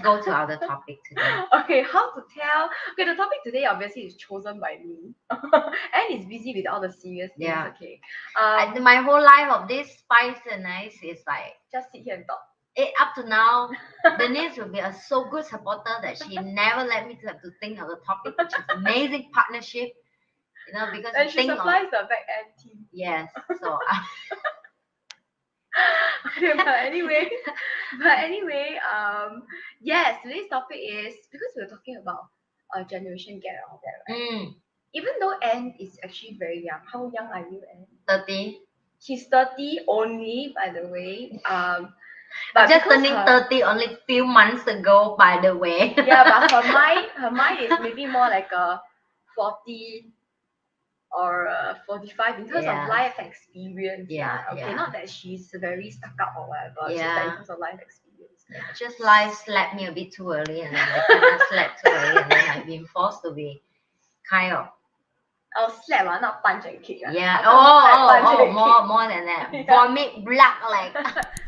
go to our topic today. Okay, how to tell? Okay, the topic today obviously is chosen by me, and is busy with all the serious things. Yeah. Okay, My whole life of this spice and nice is like just sit here and talk. up to now. Denise will be a so good supporter that she never let me have to think of the topic, which is amazing partnership. You know, because And you she think supplies the back end team. yes. So Okay, but anyway, yes, today's topic is because we're talking about generation gap and all that, right? Even though Anne is actually very young. How young are you, Anne? 30. She's 30 only, by the way. I'm But just because turning 30 only few months ago, by the way. yeah, but her mind is maybe more like a 40 or 45 in terms Yeah. of life experience. Yeah, Okay, yeah. not that she's very stuck up or whatever. It's just Yeah. that in terms of life experience. Yeah, just life slapped me a bit too early, and then I kind of slept too early, and then I've been forced to be kind of Oh, slap, not punch and kick. yeah. Punch and More than that. Yeah. Vomit blood like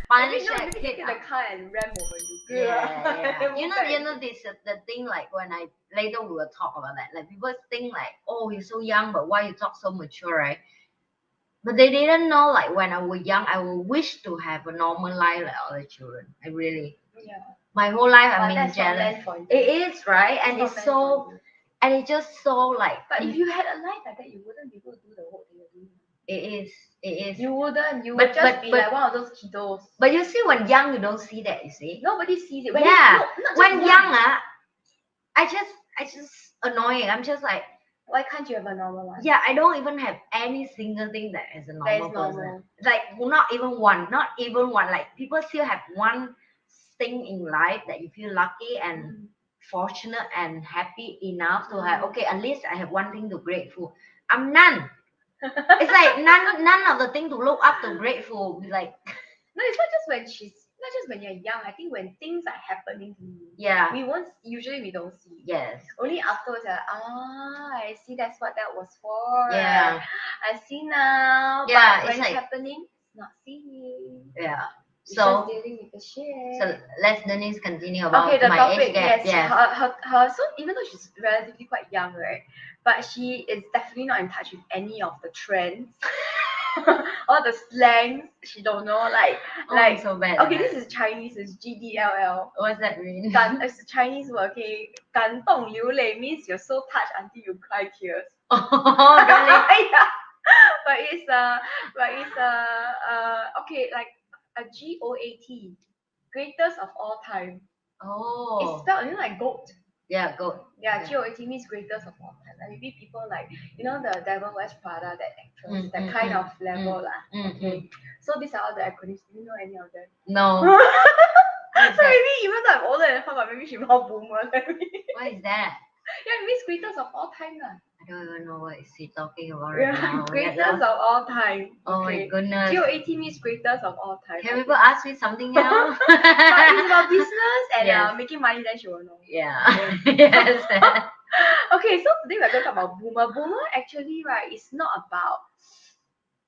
punch maybe and take kick. the car and ram over you. Yeah. You know this the thing, like when I later we will talk about that. Like people think like, oh, you're so young, but why you talk so mature, right? But they didn't know, like when I was young, I would wish to have a normal life like other children. I really. Yeah. My whole life I've But been that's not jealous. meant for you. It is, right? And It's it's not so meant for you. and it's just so like But if you had a life like that, you wouldn't be able to do the work that you're doing. it is. You wouldn't. You But- would just but- be but- like one of those kiddos. But you see, when young, you don't see that. You see, Nobody sees it. yeah. Not When just young, I just annoying. I'm just like, why can't you have a normal life? yeah, I don't even have any single thing that is a That is normal person. normal. Like not even one. Like people still have one thing in life that you feel lucky and fortunate and happy enough to have. Okay, at least I have one thing to grateful. I'm none. It's like none of the thing to look up to grateful. Like No, it's not just when you're young. I think when things are happening to you, yeah, we don't see. yes, Only afterwards, I see that's what that was for. yeah, I see now. Yeah, But when it's it's like- happening, it's not seeing. yeah. It's So just dealing with the shit. so let's Denise continue about Okay, the my topic, age gap. yes. Her, so even though she's relatively quite young, right? But she is definitely not in touch with any of the trends. All the slangs she don't know, I'm so bad. okay, at this that. is Chinese, it's GDLL. What's that mean? It's a Chinese word, okay. 感动流泪 means you're so touched until you cry tears. Oh, really? Yeah. But it's okay, like a GOAT, greatest of all time. It's Oh, spelled, like goat. yeah, go. Yeah, GOAT means greatest of all time. Like maybe people like, the Devil Wears Prada, that actress, that kind of level lah. Okay. So these are all the acronyms. Do you know any of them? No. So maybe even though I'm older than her, but maybe she's more boomer than me. What is that? Yeah, it means greatest of all time lah. I don't even know what is he talking about right now. Greatest of all time. Oh my Okay. goodness. GOAT means greatest of all time. Can people ask me something else? But it's about business and Yes. making money, then she will know. Yeah. Yes. Okay, so today we're going to talk about boomer. Boomer actually, right, is not about.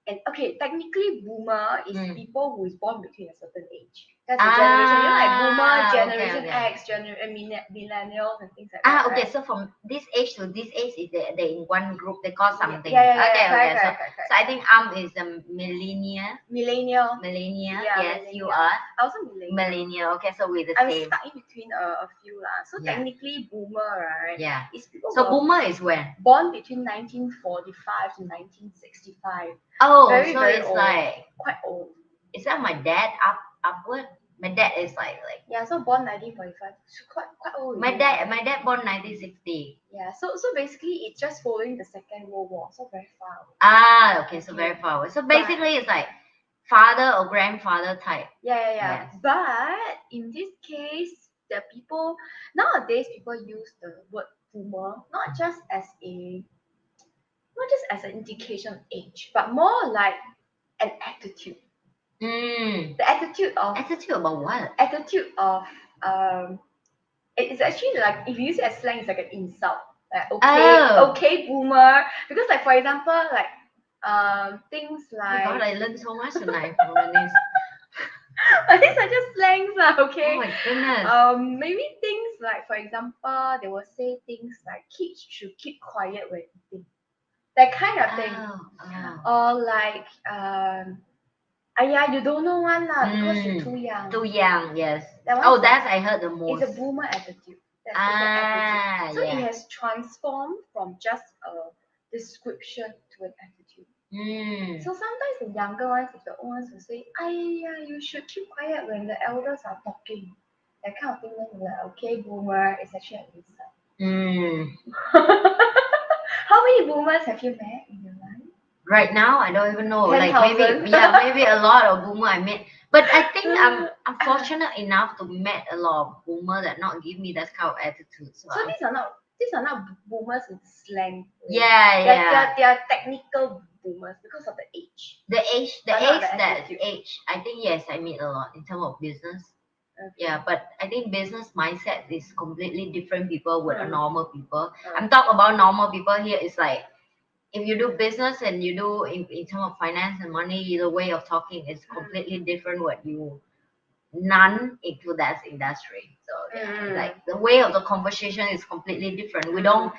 And okay, technically, boomer is people who is born between a certain age. That's the generation. Like boomer, generation X, millennials, and things like that. Okay. Right? So from this age to this age, is they in one group? They call something. Yeah. Okay. Correct. So I think is a millennial. Millennial. Millennial. Yeah, Yes, millennial. you are. Also millennial. Millennial. Okay, so we're the I'm same. stuck in between a few lah. So Yeah. technically, boomer, right? Yeah. Is people So who are boomer is when? born between 1945 to 1965. Oh, Very, so very it's old. like, Quite old. is that my dad upward? My dad is like Yeah, so born 1945. So quite old. my already. dad born 1960. Yeah, so basically it's just following the Second World War, so very far away. Okay, so very far away. So basically it's like father or grandfather type. Yeah. Yes. But in this case, the people nowadays people use the word boomer not just as an indication of age, but more like an attitude. The attitude About what? It's actually like, if you use it as slang, it's like an insult. Like okay boomer, because like for example, like things Oh my like God, I learned so much tonight from this. But these are just slangs, okay? Oh my goodness. Maybe things like, for example, they will say things like kids should keep quiet when eating. That kind of thing. Oh. Or like, you don't know one lah because you're too young. Too young, yes. That one Oh, is that's I heard the most. it's a boomer attitude. That's it's an attitude. So Yeah. it has transformed from just a description to an attitude. So sometimes the younger ones, if the old ones will say, you should keep quiet when the elders are talking. That kind of thing, then you're like, okay, boomer, it's actually an insult. How many boomers have you met in your life? Right now, I don't even know. 10,000? Like maybe a lot of boomer I met. But I think I'm fortunate enough to met a lot of boomer that not give me that kind of attitude. So these are not boomers with slang. Yeah. They are technical boomers because of the age. The age, attitude. I think yes, I meet a lot in terms of business. Okay. Yeah, but I think business mindset is completely different people with a normal people. I'm talking about normal people here. It's like if you do business and you do in terms of finance and money, the way of talking is completely different what you none into that industry. So like the way of the conversation is completely different. We don't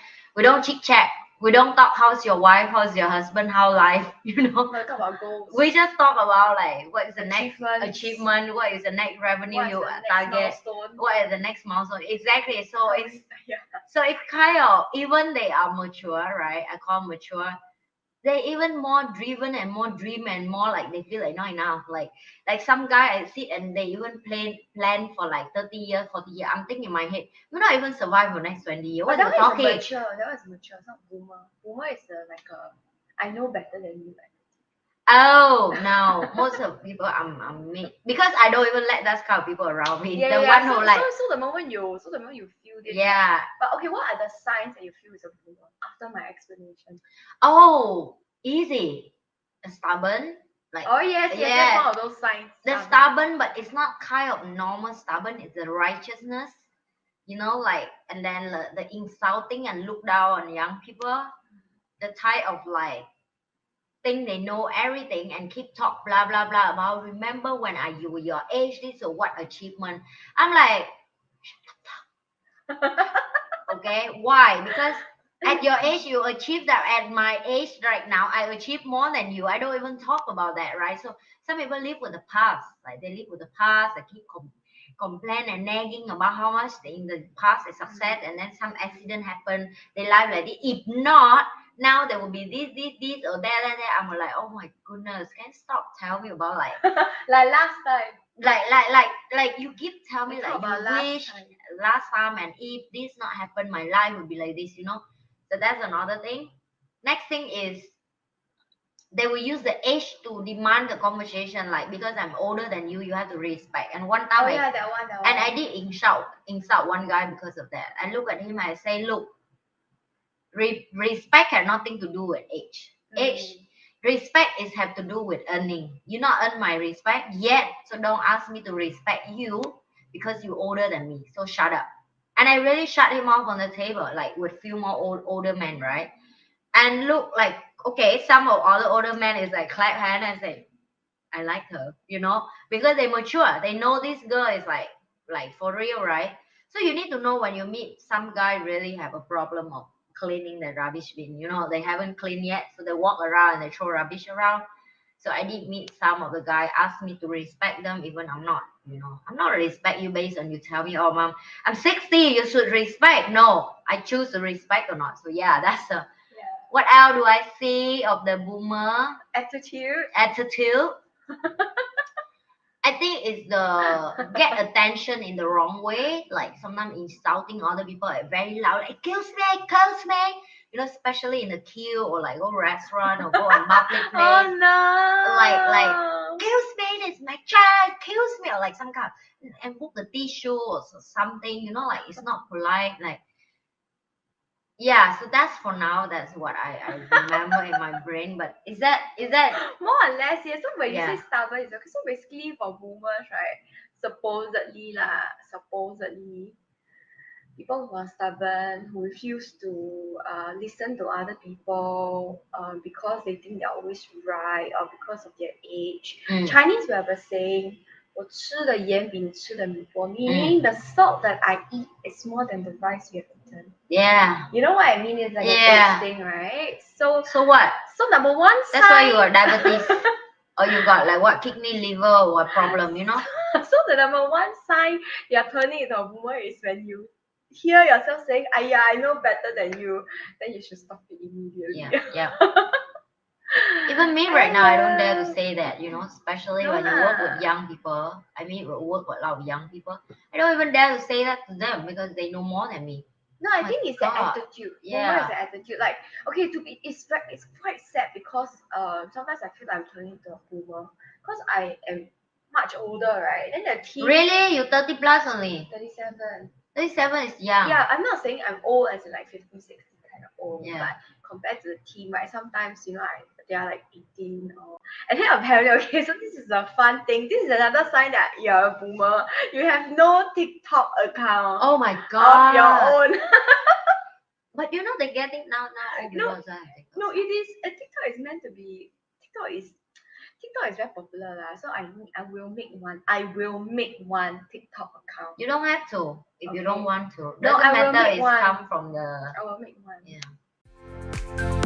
chit chat. We don't talk how's your wife, how's your husband, how life, We talk about goals. We just talk about like what is the next Achievements. achievement, what is the next revenue What is you the next target, milestone? what is the next milestone. Exactly. So it's Yeah. so it's kind of even they are mature, right? I call mature. They're even more driven and more dream and more like they feel like not enough. Like some guy I sit and they even plan for like 30 years, 40 years. I'm thinking in my head, we're not even survive for next 20 years. What But are you that one talking? is mature. That one is mature. It's not boomer. Boomer is like a I know better than you. Oh no, most of people I'm me because I don't even let that kind of people around me. Yeah, the yeah. one So, who like so the moment you feel this. yeah. But okay, what are the signs that you feel is a boomer after my explanation? Oh, easy. Stubborn. Like Oh yes, that's one of those signs. the stubborn, but it's not kind of normal stubborn. It's the righteousness, like and then the insulting and look down on young people. The type of like think they know everything and keep talk blah blah blah about. Remember when you were your age? This or what achievement? I'm like, okay, why? Because at your age you achieve that. At my age right now, I achieve more than you. I don't even talk about that, right? So some people live with the past, like they live with the past. They keep complain and nagging about how much in the past is success, and then some accident happen. They life like this. If not, now there will be this or that. I'm like, oh my goodness, can you stop telling me about like like last time. Like you keep tell me like you wish time. last time, and if this not happen, my life would be like this. So that's another thing. Next thing is they will use the age to demand the conversation, like because I'm older than you, you have to respect. And one time that one. and I did insult one guy because of that. I look at him, I say, look, respect has nothing to do with age. Respect is have to do with earning. You not earn my respect yet, so don't ask me to respect you because you older than me. So shut up. And I really shut him off on the table, like with few more older men, right? And look like okay, some of other older men is like clap hand and say, I like her, because they mature. They know this girl is like for real, right? So you need to know when you meet some guy really have a problem of cleaning the rubbish bin. They haven't cleaned yet, so they walk around and they throw rubbish around. So I did meet some of the guy ask me to respect them, even I'm not. I'm not respect you based on you tell me, oh mom, I'm 60, you should respect. No, I choose to respect or not. So yeah, that's a. What else do I see of the boomer attitude? I think it's the get attention in the wrong way, like sometimes insulting other people like very loud, like, excuse me, especially in the queue or like go restaurant or go on public place. Oh no! Like, excuse me, this is my child, excuse me, or like some kind of, and put the tissue or something, like it's not polite, like. Yeah, so that's for now. That's what I remember in my brain. But is that more or less? Yeah. So when you say stubborn, it's okay. So basically, for boomers, right? Supposedly, people who are stubborn, who refuse to listen to other people because they think they're always right or because of their age. Chinese we have a saying, 我吃的盐比你吃的米多 meaning the salt that I eat is more than the rice you have eaten. Yeah. You know what I mean? It's like Yeah. a big thing, right? So what? number one That's why you sign. got diabetes. Or you got like what, kidney, liver, or what problem, you know? So the number one sign you're turning into a boomer is when you hear yourself saying, "Aya, I know better than you," then you should stop it immediately. Yeah. Even me right now, I don't dare to say that, you know, especially when you work with young people. I mean, work with a lot of young people. I don't even dare to say that to them because they know more than me. No, I My think it's God. the attitude. Yeah. Boomer is the attitude. Like, okay, it's quite sad because sometimes I feel like I'm turning into a boomer because I am much older, right? Then the teen. Really? You 30 plus only? 37. 37 is young. Yeah, I'm not saying I'm old as in like 50, 60 kind of old, Yeah. but compared to the teen, right? Sometimes, you know, they are like 18 or. And then apparently, okay, so this is a fun thing. This is another sign that you're a boomer. You have no TikTok account. Oh my God. Of your own. But you know, they get it now. All people also have TikTok. No, it is. TikTok is meant to be. TikTok is very popular lah. So I will make one. I will make one TikTok account. You don't have to if you don't want to. No, Doesn't I will matter. make It's one. come from the. I will make one. Yeah.